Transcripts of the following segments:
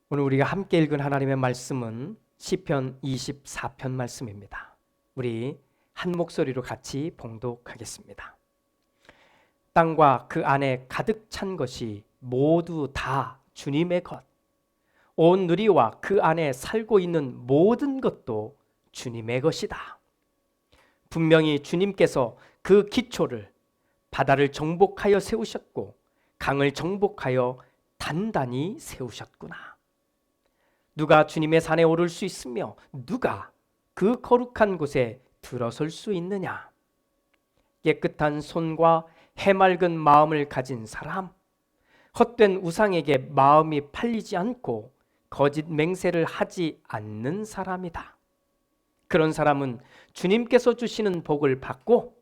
오늘 우리가 함께 읽은 하나님의 말씀은 시편 24편 말씀입니다. 우리 한 목소리로 같이 봉독하겠습니다. 땅과 그 안에 가득 찬 것이 모두 다 주님의 것, 온 누리와 그 안에 살고 있는 모든 것도 주님의 것이다. 분명히 주님께서 그 기초를 바다를 정복하여 세우셨고 강을 정복하여 단단히 세우셨구나. 누가 주님의 산에 오를 수 있으며 누가 그 거룩한 곳에 들어설 수 있느냐? 깨끗한 손과 해맑은 마음을 가진 사람, 헛된 우상에게 마음이 팔리지 않고 거짓 맹세를 하지 않는 사람이다. 그런 사람은 주님께서 주시는 복을 받고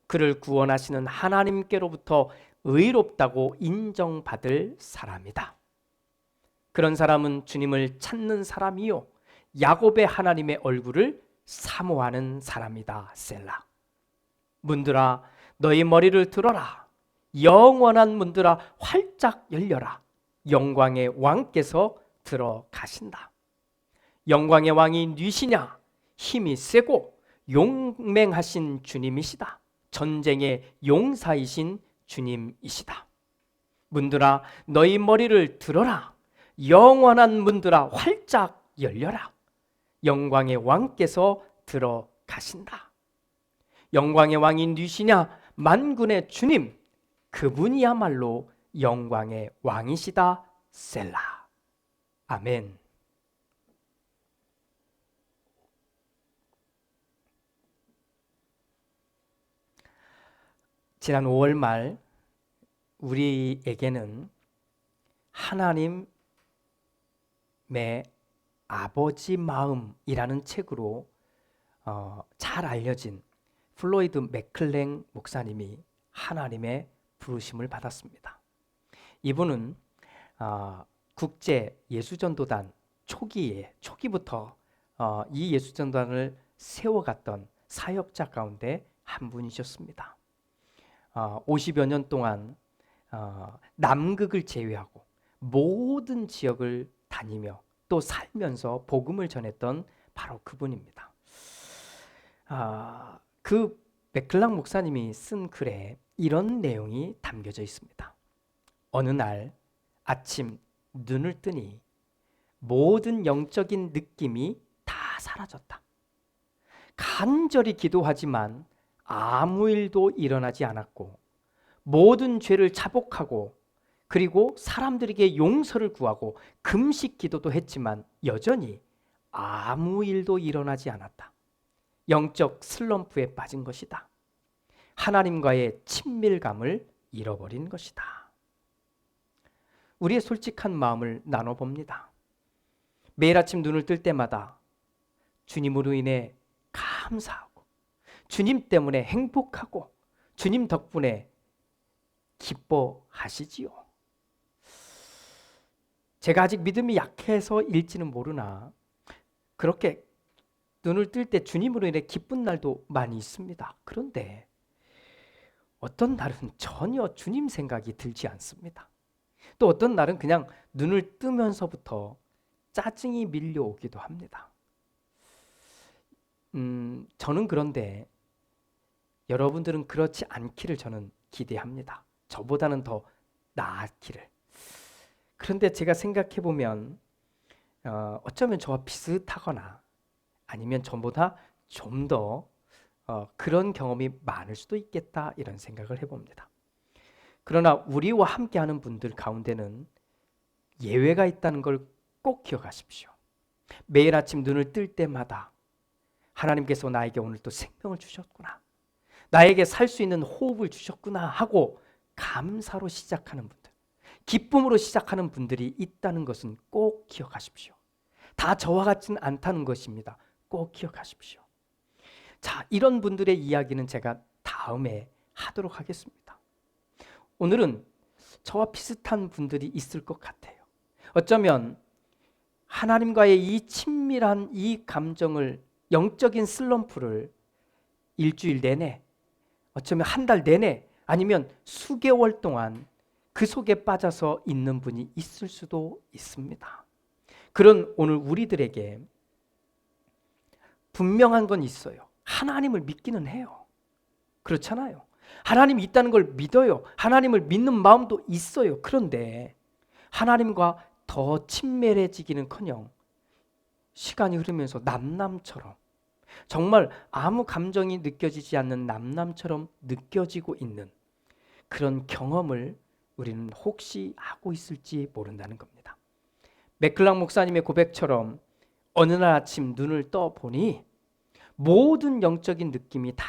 그를 구원하시는 하나님께로부터 의롭다고 인정받을 사람이다. 그런 사람은 주님을 찾는 사람이요 야곱의 하나님의 얼굴을 사모하는 사람이다. 셀라. 문들아 너희 머리를 들어라. 영원한 문들아 활짝 열려라. 영광의 왕께서 들어가신다. 영광의 왕이 누시냐? 힘이 세고 용맹하신 주님이시다. 전쟁의 용사이신 주님이시다. 문들아 너희 머리를 들어라. 영원한 문들아 활짝 열려라. 영광의 왕께서 들어가신다. 영광의 왕이 누시냐? 만군의 주님, 그분이야말로 영광의 왕이시다. 셀라. 아멘. 지난 5월 말 우리에게는 하나님의 아버지 마음이라는 책으로 잘 알려진 플로이드 맥클랭 목사님이 하나님의 부르심을 받았습니다. 이분은 국제 예수전도단 초기부터 이 예수전도단을 세워갔던 사역자 가운데 한 분이셨습니다. 50여 년 동안 남극을 제외하고 모든 지역을 다니며 또 살면서 복음을 전했던 바로 그분입니다. 그 맥클랑 목사님이 쓴 글에 이런 내용이 담겨져 있습니다. 어느 날 아침 눈을 뜨니 모든 영적인 느낌이 다 사라졌다. 간절히 기도하지만 아무 일도 일어나지 않았고 모든 죄를 자복하고 그리고 사람들에게 용서를 구하고 금식 기도도 했지만 여전히 아무 일도 일어나지 않았다. 영적 슬럼프에 빠진 것이다. 하나님과의 친밀감을 잃어버린 것이다. 우리의 솔직한 마음을 나눠봅니다. 매일 아침 눈을 뜰 때마다 주님으로 인해 감사하고 주님 때문에 행복하고 주님 덕분에 기뻐하시지요. 제가 아직 믿음이 약해서일지는 모르나 그렇게 눈을 뜰 때 주님으로 인해 기쁜 날도 많이 있습니다. 그런데 어떤 날은 전혀 주님 생각이 들지 않습니다. 또 어떤 날은 그냥 눈을 뜨면서부터 짜증이 밀려오기도 합니다. 저는 그런데 여러분들은 그렇지 않기를 저는 기대합니다. 저보다는 더 나았기를. 그런데 제가 생각해 보면 어쩌면 저와 비슷하거나 아니면 저보다 좀 더 그런 경험이 많을 수도 있겠다 이런 생각을 해봅니다. 그러나 우리와 함께하는 분들 가운데는 예외가 있다는 걸 꼭 기억하십시오. 매일 아침 눈을 뜰 때마다 하나님께서 나에게 오늘 또 생명을 주셨구나. 나에게 살 수 있는 호흡을 주셨구나 하고 감사로 시작하는 분들, 기쁨으로 시작하는 분들이 있다는 것은 꼭 기억하십시오. 다 저와 같지는 않다는 것입니다. 꼭 기억하십시오. 자, 이런 분들의 이야기는 제가 다음에 하도록 하겠습니다. 오늘은 저와 비슷한 분들이 있을 것 같아요. 어쩌면 하나님과의 이 친밀한 이 감정을, 영적인 슬럼프를 일주일 내내, 어쩌면 한 달 내내, 아니면 수개월 동안 그 속에 빠져서 있는 분이 있을 수도 있습니다. 그런 오늘 우리들에게 분명한 건 있어요. 하나님을 믿기는 해요. 그렇잖아요. 하나님이 있다는 걸 믿어요. 하나님을 믿는 마음도 있어요. 그런데 하나님과 더 친밀해지기는커녕 시간이 흐르면서 남남처럼, 정말 아무 감정이 느껴지지 않는 남남처럼 느껴지고 있는 그런 경험을 우리는 혹시 하고 있을지 모른다는 겁니다. 맥클락 목사님의 고백처럼 어느 날 아침 눈을 떠보니 모든 영적인 느낌이 다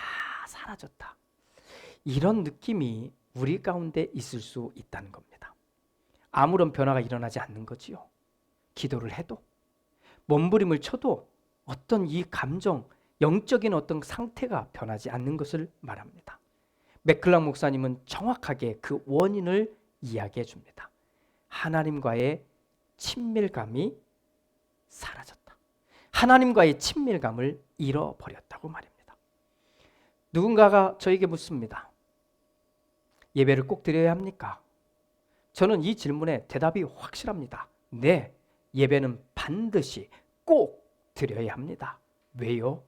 사라졌다. 이런 느낌이 우리 가운데 있을 수 있다는 겁니다. 아무런 변화가 일어나지 않는 거지요. 기도를 해도, 몸부림을 쳐도 어떤 이 감정, 영적인 어떤 상태가 변하지 않는 것을 말합니다. 맥클락 목사님은 정확하게 그 원인을 이야기해 줍니다. 하나님과의 친밀감이 사라졌다. 하나님과의 친밀감을 잃어버렸다고 말입니다. 누군가가 저에게 묻습니다. 예배를 꼭 드려야 합니까? 저는 이 질문에 대답이 확실합니다. 네, 예배는 반드시 꼭 드려야 합니다. 왜요?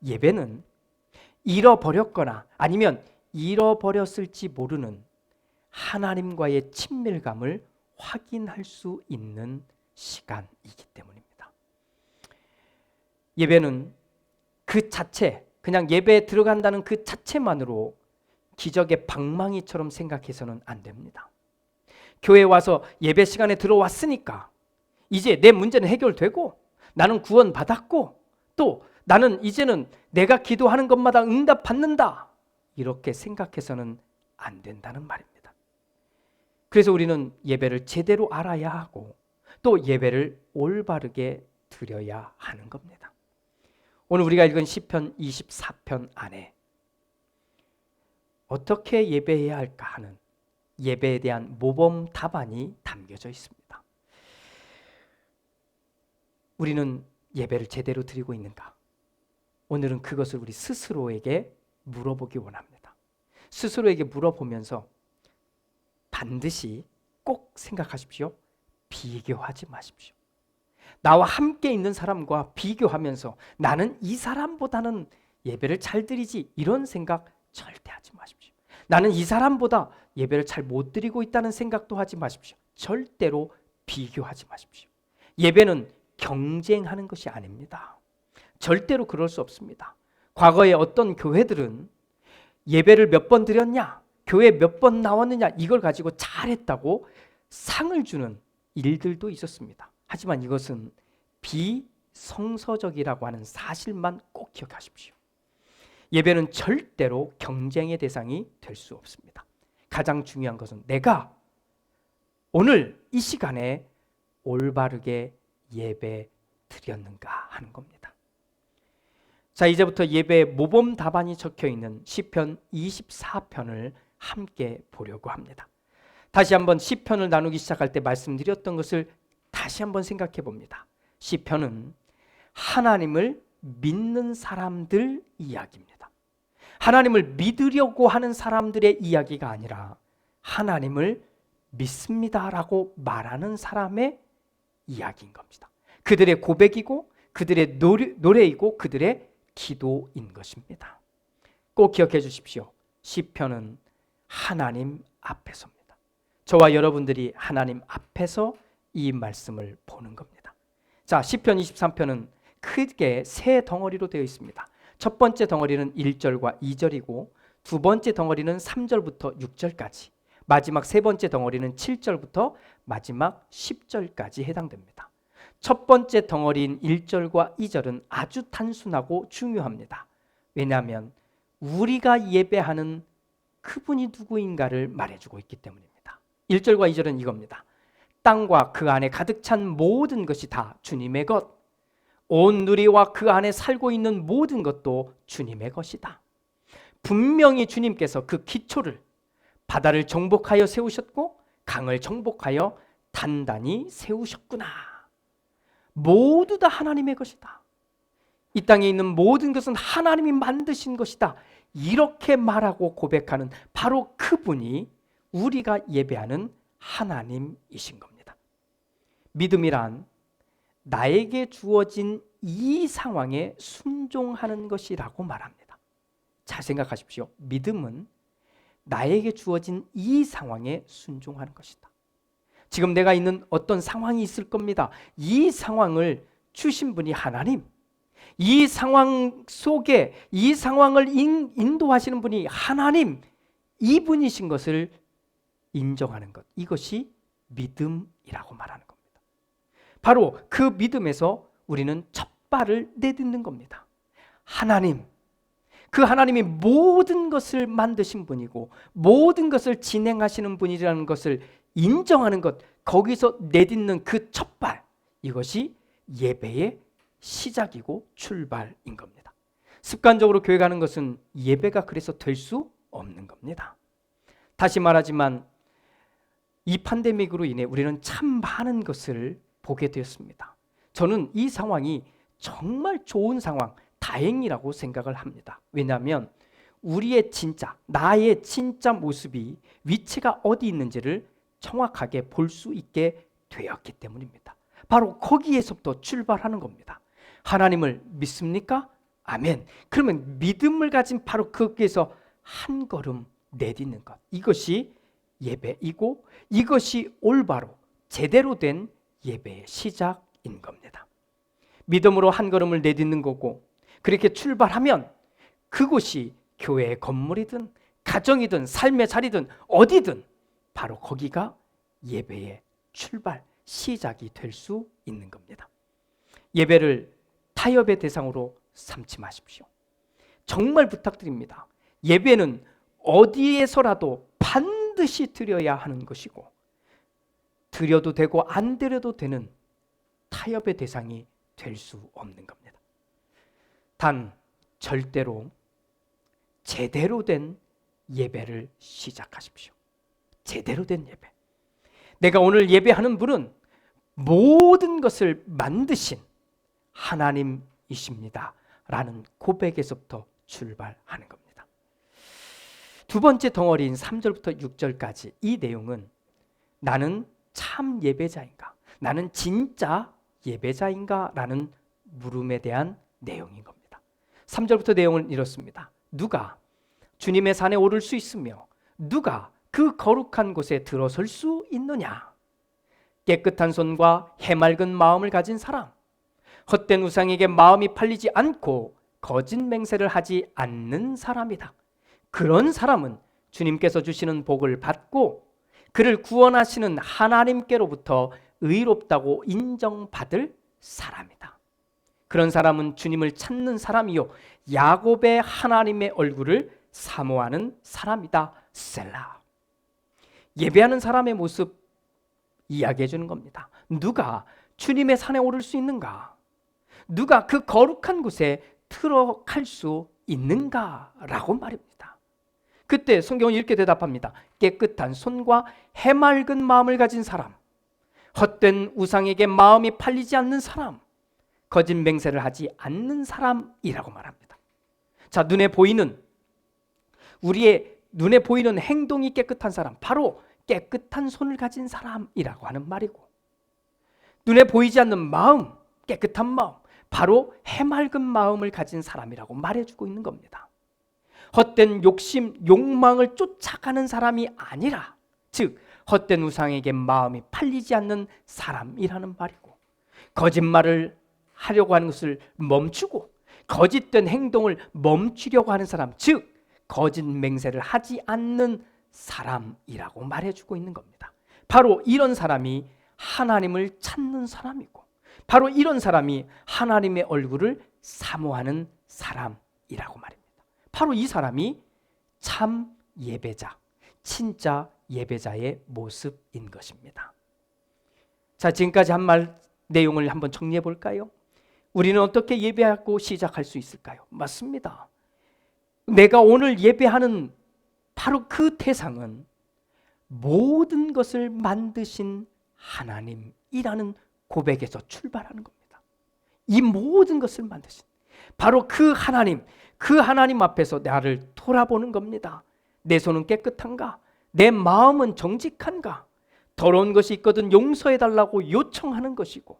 예배는 잃어버렸거나 아니면 잃어버렸을지 모르는 하나님과의 친밀감을 확인할 수 있는 시간이기 때문입니다. 예배는 그 자체, 그냥 예배에 들어간다는 그 자체만으로 기적의 방망이처럼 생각해서는 안 됩니다. 교회에 와서 예배 시간에 들어왔으니까 이제 내 문제는 해결되고 나는 구원받았고 또 나는 이제는 내가 기도하는 것마다 응답받는다, 이렇게 생각해서는 안 된다는 말입니다. 그래서 우리는 예배를 제대로 알아야 하고 또 예배를 올바르게 드려야 하는 겁니다. 오늘 우리가 읽은 시편 24편 안에 어떻게 예배해야 할까 하는 예배에 대한 모범 답안이 담겨져 있습니다. 우리는 예배를 제대로 드리고 있는가? 오늘은 그것을 우리 스스로에게 물어보기 원합니다. 스스로에게 물어보면서 반드시 꼭 생각하십시오. 비교하지 마십시오. 나와 함께 있는 사람과 비교하면서 나는 이 사람보다는 예배를 잘 드리지, 이런 생각 절대 하지 마십시오. 나는 이 사람보다 예배를 잘 못 드리고 있다는 생각도 하지 마십시오. 절대로 비교하지 마십시오. 예배는 경쟁하는 것이 아닙니다. 절대로 그럴 수 없습니다. 과거에 어떤 교회들은 예배를 몇 번 드렸냐, 교회 몇 번 나왔느냐, 이걸 가지고 잘했다고 상을 주는 일들도 있었습니다. 하지만 이것은 비성서적이라고 하는 사실만 꼭 기억하십시오. 예배는 절대로 경쟁의 대상이 될 수 없습니다. 가장 중요한 것은 내가 오늘 이 시간에 올바르게 예배 드렸는가 하는 겁니다. 자, 이제부터 예배의 모범 답안이 적혀 있는 시편 24편을 함께 보려고 합니다. 다시 한번 시편을 나누기 시작할 때 말씀드렸던 것을 다시 한번 생각해 봅니다. 시편은 하나님을 믿는 사람들 이야기입니다. 하나님을 믿으려고 하는 사람들의 이야기가 아니라 하나님을 믿습니다라고 말하는 사람의 이야기인 겁니다. 그들의 고백이고 그들의 노래이고 그들의 기도인 것입니다. 꼭 기억해 주십시오. 시편은 하나님 앞에서입니다. 저와 여러분들이 하나님 앞에서 이 말씀을 보는 겁니다. 자, 시편 23편은 크게 세 덩어리로 되어 있습니다. 첫 번째 덩어리는 1절과 2절이고 두 번째 덩어리는 3절부터 6절까지, 마지막 세 번째 덩어리는 7절부터 마지막 10절까지 해당됩니다. 첫 번째 덩어리인 1절과 2절은 아주 단순하고 중요합니다. 왜냐하면 우리가 예배하는 그분이 누구인가를 말해주고 있기 때문입니다. 1절과 2절은 이겁니다. 땅과 그 안에 가득 찬 모든 것이 다 주님의 것, 온 누리와 그 안에 살고 있는 모든 것도 주님의 것이다. 분명히 주님께서 그 기초를, 바다를 정복하여 세우셨고 강을 정복하여 단단히 세우셨구나. 모두 다 하나님의 것이다. 이 땅에 있는 모든 것은 하나님이 만드신 것이다. 이렇게 말하고 고백하는 바로 그분이 우리가 예배하는 하나님이신 겁니다. 믿음이란 나에게 주어진 이 상황에 순종하는 것이라고 말합니다. 잘 생각하십시오. 믿음은 나에게 주어진 이 상황에 순종하는 것이다. 지금 내가 있는 어떤 상황이 있을 겁니다. 이 상황을 주신 분이 하나님, 이 상황 속에 이 상황을 인도하시는 분이 하나님, 이분이신 것을 인정하는 것, 이것이 믿음이라고 말하는 겁니다. 바로 그 믿음에서 우리는 첫 발을 내딛는 겁니다. 하나님, 그 하나님이 모든 것을 만드신 분이고 모든 것을 진행하시는 분이라는 것을 인정하는 것, 거기서 내딛는 그 첫 발, 이것이 예배의 시작이고 출발인 겁니다. 습관적으로 교회 가는 것은 예배가 그래서 될 수 없는 겁니다. 다시 말하지만 이 팬데믹으로 인해 우리는 참 많은 것을 보게 되었습니다. 저는 이 상황이 정말 좋은 상황, 다행이라고 생각을 합니다. 왜냐하면 우리의 진짜, 나의 진짜 모습이 위치가 어디 있는지를 정확하게 볼 수 있게 되었기 때문입니다. 바로 거기에서부터 출발하는 겁니다. 하나님을 믿습니까? 아멘. 그러면 믿음을 가진 바로 거기에서 한 걸음 내딛는 것, 이것이 예배이고 이것이 올바로 제대로 된 예배의 시작인 겁니다. 믿음으로 한 걸음을 내딛는 거고, 그렇게 출발하면 그곳이 교회의 건물이든 가정이든 삶의 자리든 어디든 바로 거기가 예배의 출발, 시작이 될 수 있는 겁니다. 예배를 타협의 대상으로 삼지 마십시오. 정말 부탁드립니다. 예배는 어디에서라도 반드시 드려야 하는 것이고, 드려도 되고 안 드려도 되는 타협의 대상이 될 수 없는 겁니다. 단 절대로 제대로 된 예배를 시작하십시오. 제대로 된 예배. 내가 오늘 예배하는 분은 모든 것을 만드신 하나님이십니다 라는 고백에서부터 출발하는 겁니다. 두 번째 덩어리인 3절부터 6절까지 이 내용은 나는 참 예배자인가? 나는 진짜 예배자인가? 라는 물음에 대한 내용인 겁니다. 3절부터 내용은 이렇습니다. 누가 주님의 산에 오를 수 있으며 누가 그 거룩한 곳에 들어설 수 있느냐? 깨끗한 손과 해맑은 마음을 가진 사람, 헛된 우상에게 마음이 팔리지 않고 거짓 맹세를 하지 않는 사람이다. 그런 사람은 주님께서 주시는 복을 받고 그를 구원하시는 하나님께로부터 의롭다고 인정받을 사람이다. 그런 사람은 주님을 찾는 사람이요 야곱의 하나님의 얼굴을 사모하는 사람이다. 셀라. 예배하는 사람의 모습 이야기해 주는 겁니다. 누가 주님의 산에 오를 수 있는가? 누가 그 거룩한 곳에 들어갈 수 있는가라고 말입니다. 그때 성경은 이렇게 대답합니다. 깨끗한 손과 해맑은 마음을 가진 사람, 헛된 우상에게 마음이 팔리지 않는 사람, 거짓 맹세를 하지 않는 사람이라고 말합니다. 자, 우리의 눈에 보이는 행동이 깨끗한 사람, 바로 깨끗한 손을 가진 사람이라고 하는 말이고, 눈에 보이지 않는 마음, 깨끗한 마음, 바로 해맑은 마음을 가진 사람이라고 말해주고 있는 겁니다. 헛된 욕심, 욕망을 쫓아가는 사람이 아니라, 즉 헛된 우상에게 마음이 팔리지 않는 사람이라는 말이고, 거짓말을 하려고 하는 것을 멈추고 거짓된 행동을 멈추려고 하는 사람, 즉 거짓 맹세를 하지 않는 사람이라고 말해주고 있는 겁니다. 바로 이런 사람이 하나님을 찾는 사람이고, 바로 이런 사람이 하나님의 얼굴을 사모하는 사람이라고 말입니다. 바로 이 사람이 참 예배자, 진짜 예배자의 모습인 것입니다. 자, 지금까지 한 말 내용을 한번 정리해 볼까요? 우리는 어떻게 예배하고 시작할 수 있을까요? 맞습니다. 내가 오늘 예배하는 바로 그 대상은 모든 것을 만드신 하나님이라는 고백에서 출발하는 겁니다. 이 모든 것을 만드신 바로 그 하나님 앞에서 나를 돌아보는 겁니다. 내 손은 깨끗한가? 내 마음은 정직한가? 더러운 것이 있거든 용서해달라고 요청하는 것이고,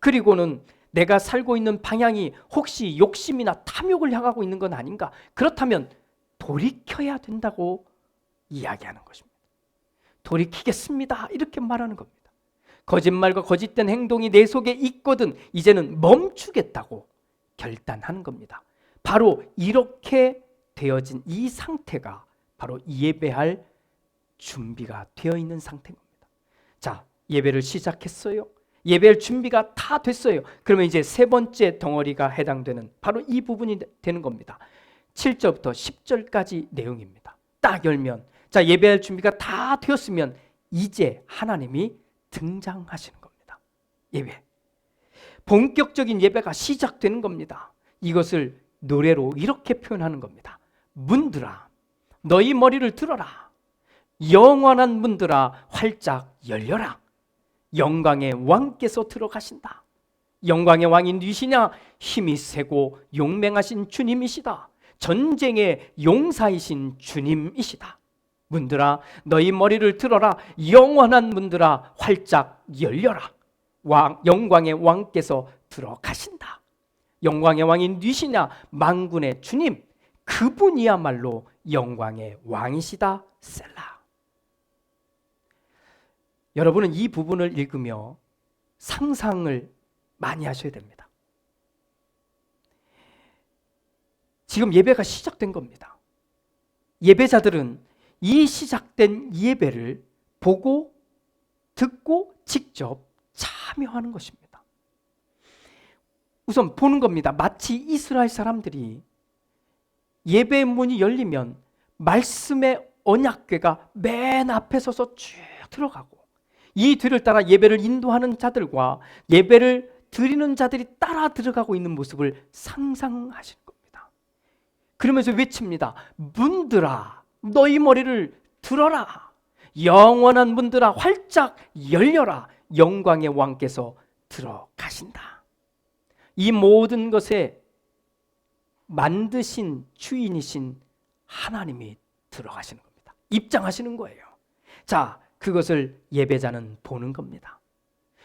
그리고는 내가 살고 있는 방향이 혹시 욕심이나 탐욕을 향하고 있는 건 아닌가? 그렇다면 돌이켜야 된다고 이야기하는 것입니다. 돌이키겠습니다. 이렇게 말하는 겁니다. 거짓말과 거짓된 행동이 내 속에 있거든 이제는 멈추겠다고 결단하는 겁니다. 바로 이렇게 되어진 이 상태가 바로 예배할 준비가 되어 있는 상태인 겁니다. 자, 예배를 시작했어요. 예배할 준비가 다 됐어요. 그러면 이제 세 번째 덩어리가 해당되는 바로 이 부분이 되는 겁니다. 7절부터 10절까지 내용입니다. 딱 열면, 자, 예배할 준비가 다 되었으면 이제 하나님이 등장하시는 겁니다. 예배, 본격적인 예배가 시작되는 겁니다. 이것을 노래로 이렇게 표현하는 겁니다. 문들아, 너희 머리를 들어라. 영원한 문들아, 활짝 열려라. 영광의 왕께서 들어가신다. 영광의 왕이 누구시냐? 힘이 세고 용맹하신 주님이시다. 전쟁의 용사이신 주님이시다. 문들아, 너희 머리를 들어라. 영원한 문들아, 활짝 열려라. 영광의 왕께서 들어가신다. 영광의 왕이 누구시냐? 만군의 주님, 그분이야말로 영광의 왕이시다. 셀라. 여러분은 이 부분을 읽으며 상상을 많이 하셔야 됩니다. 지금 예배가 시작된 겁니다. 예배자들은 이 시작된 예배를 보고 듣고 직접 참여하는 것입니다. 우선 보는 겁니다. 마치 이스라엘 사람들이 예배 문이 열리면 말씀의 언약궤가 맨 앞에 서서 쭉 들어가고 이 뒤를 따라 예배를 인도하는 자들과 예배를 드리는 자들이 따라 들어가고 있는 모습을 상상하실 겁니다. 그러면서 외칩니다. 문들아, 너희 머리를 들어라. 영원한 문들아, 활짝 열려라. 영광의 왕께서 들어가신다. 이 모든 것에 만드신 주인이신 하나님이 들어가시는 겁니다. 입장하시는 거예요. 자, 그것을 예배자는 보는 겁니다.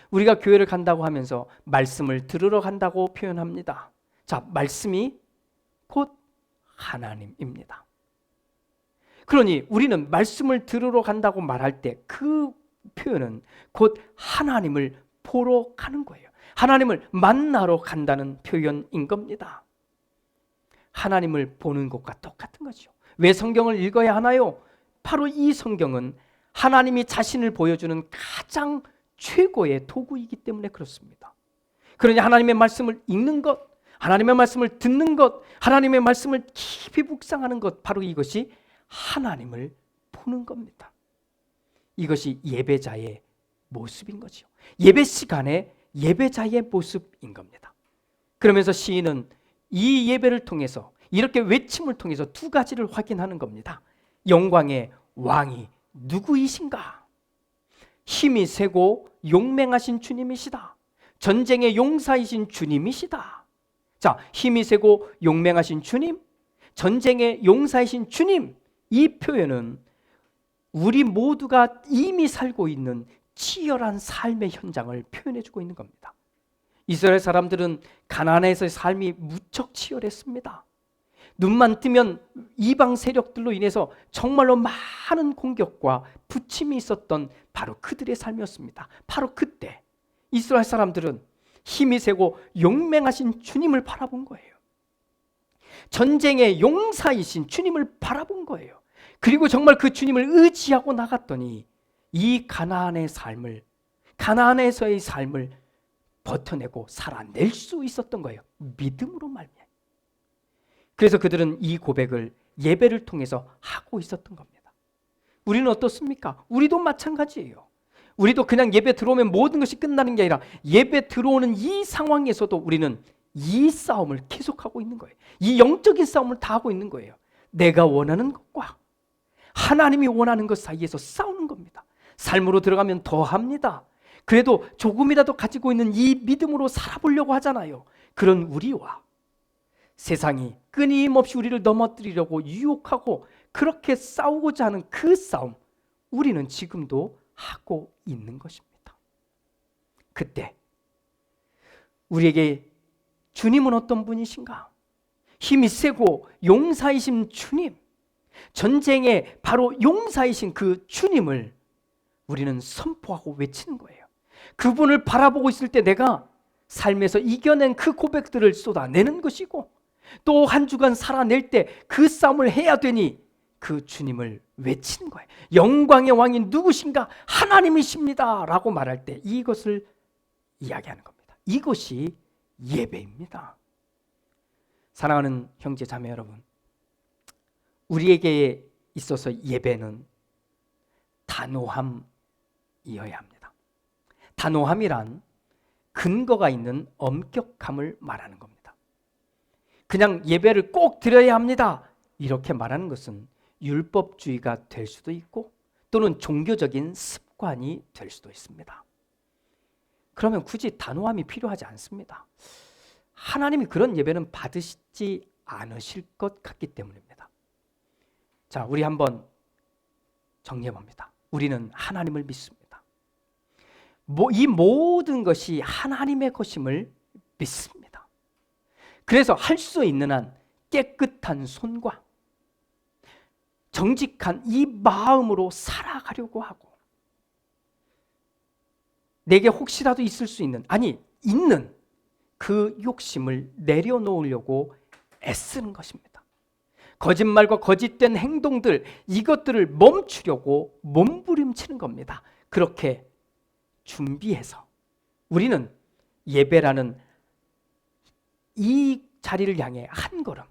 우리가 교회를 간다고 하면서 말씀을 들으러 간다고 표현합니다. 자, 말씀이 곧 하나님입니다. 그러니 우리는 말씀을 들으러 간다고 말할 때 그 표현은 곧 하나님을 보러 가는 거예요. 하나님을 만나러 간다는 표현인 겁니다. 하나님을 보는 것과 똑같은 거죠. 왜 성경을 읽어야 하나요? 바로 이 성경은 하나님이 자신을 보여주는 가장 최고의 도구이기 때문에 그렇습니다. 그러니 하나님의 말씀을 읽는 것, 하나님의 말씀을 듣는 것, 하나님의 말씀을 깊이 묵상하는 것, 바로 이것이 하나님을 보는 겁니다. 이것이 예배자의 모습인 거죠. 예배 시간에 예배자의 모습인 겁니다. 그러면서 시인은 이 예배를 통해서 이렇게 외침을 통해서 두 가지를 확인하는 겁니다. 영광의 왕이 누구이신가? 힘이 세고 용맹하신 주님이시다. 전쟁의 용사이신 주님이시다. 자, 힘이 세고 용맹하신 주님, 전쟁의 용사이신 주님, 이 표현은 우리 모두가 이미 살고 있는 치열한 삶의 현장을 표현해주고 있는 겁니다. 이스라엘 사람들은 가나안에서의 삶이 무척 치열했습니다. 눈만 뜨면 이방 세력들로 인해서 정말로 많은 공격과 부침이 있었던 바로 그들의 삶이었습니다. 바로 그때 이스라엘 사람들은 힘이 세고 용맹하신 주님을 바라본 거예요. 전쟁의 용사이신 주님을 바라본 거예요. 그리고 정말 그 주님을 의지하고 나갔더니 이 가나안의 삶을, 가나안에서의 삶을 버텨내고 살아낼 수 있었던 거예요. 믿음으로 말미암아. 그래서 그들은 이 고백을 예배를 통해서 하고 있었던 겁니다. 우리는 어떻습니까? 우리도 마찬가지예요. 우리도 그냥 예배 들어오면 모든 것이 끝나는 게 아니라 예배 들어오는 이 상황에서도 우리는 이 싸움을 계속하고 있는 거예요. 이 영적인 싸움을 다 하고 있는 거예요. 내가 원하는 것과 하나님이 원하는 것 사이에서 싸우는 겁니다. 삶으로 들어가면 더 합니다. 그래도 조금이라도 가지고 있는 이 믿음으로 살아보려고 하잖아요. 그런 우리와 세상이 끊임없이 우리를 넘어뜨리려고 유혹하고 그렇게 싸우고자 하는 그 싸움, 우리는 지금도 하고 있는 것입니다. 그때 우리에게 주님은 어떤 분이신가? 힘이 세고 용사이신 주님, 전쟁의 바로 용사이신 그 주님을 우리는 선포하고 외치는 거예요. 그분을 바라보고 있을 때 내가 삶에서 이겨낸 그 고백들을 쏟아내는 것이고, 또 한 주간 살아낼 때 그 싸움을 해야 되니 그 주님을 외치는 거예요. 영광의 왕이 누구신가? 하나님이십니다 라고 말할 때 이것을 이야기하는 겁니다. 이것이 예배입니다. 사랑하는 형제 자매 여러분, 우리에게 있어서 예배는 단호함이어야 합니다. 단호함이란 근거가 있는 엄격함을 말하는 겁니다. 그냥 예배를 꼭 드려야 합니다 이렇게 말하는 것은 율법주의가 될 수도 있고, 또는 종교적인 습관이 될 수도 있습니다. 그러면 굳이 단호함이 필요하지 않습니다. 하나님이 그런 예배는 받으시지 않으실 것 같기 때문입니다. 자, 우리 한번 정리해 봅니다. 우리는 하나님을 믿습니다. 이 모든 것이 하나님의 것임을 믿습니다. 그래서 할 수 있는 한 깨끗한 손과 정직한 이 마음으로 살아가려고 하고, 내게 혹시라도 있을 수 있는, 아니 있는 그 욕심을 내려놓으려고 애쓰는 것입니다. 거짓말과 거짓된 행동들, 이것들을 멈추려고 몸부림치는 겁니다. 그렇게 준비해서 우리는 예배라는 이 자리를 향해 한 걸음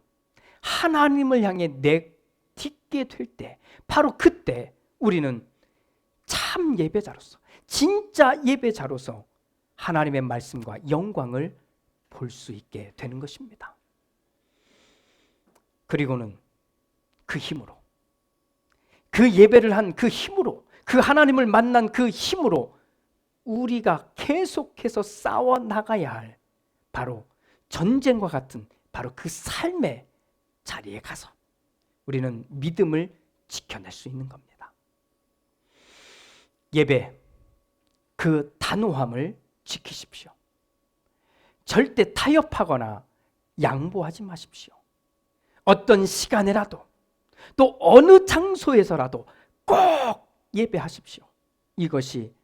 하나님을 향해 내딛게 될 때, 바로 그때 우리는 참 예배자로서, 진짜 예배자로서 하나님의 말씀과 영광을 볼 수 있게 되는 것입니다. 그리고는 그 힘으로, 그 예배를 한 그 힘으로, 그 하나님을 만난 그 힘으로 우리가 계속해서 싸워 나가야 할 바로 전쟁과 같은 바로 그 삶의 자리에 가서 우리는 믿음을 지켜낼 수 있는 겁니다. 예배, 그 단호함을 지키십시오. 절대 타협하거나 양보하지 마십시오. 어떤 시간에라도, 또 어느 장소에서라도 꼭 예배하십시오. 이것이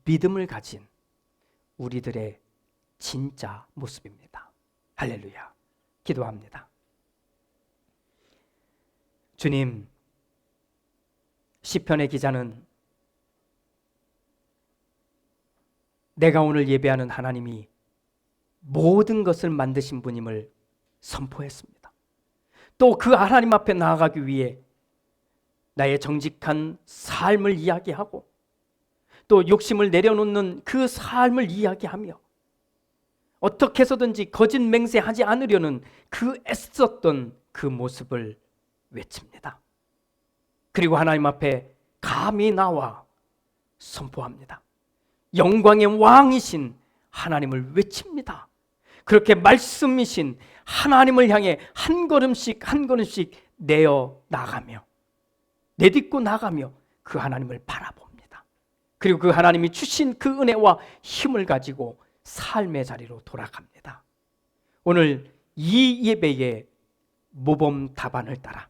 믿음을 가진 우리들의 진짜 모습입니다. 할렐루야. 기도합니다. 주님, 시편의 기자는 내가 오늘 예배하는 하나님이 모든 것을 만드신 분임을 선포했습니다. 또 그 하나님 앞에 나아가기 위해 나의 정직한 삶을 이야기하고, 또 욕심을 내려놓는 그 삶을 이야기하며, 어떻게 해서든지 거짓 맹세하지 않으려는 그 애썼던 그 모습을 외칩니다. 그리고 하나님 앞에 감히 나와 선포합니다. 영광의 왕이신 하나님을 외칩니다. 그렇게 말씀이신 하나님을 향해 한 걸음씩 한 걸음씩 내어 나가며, 내딛고 나가며 그 하나님을 바라봅니다. 그리고 그 하나님이 주신 그 은혜와 힘을 가지고 삶의 자리로 돌아갑니다. 오늘 이 예배의 모범 답안을 따라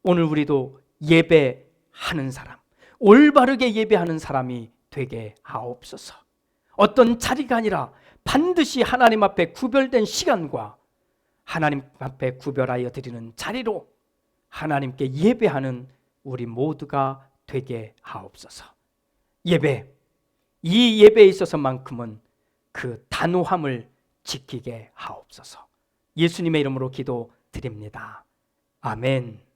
오늘 우리도 예배하는 사람, 올바르게 예배하는 사람이 되게 하옵소서. 어떤 자리가 아니라 반드시 하나님 앞에 구별된 시간과 하나님 앞에 구별하여 드리는 자리로 하나님께 예배하는 우리 모두가 되게 하옵소서. 예배, 이 예배에 있어서만큼은 그 단호함을 지키게 하옵소서. 예수님의 이름으로 기도드립니다. 아멘.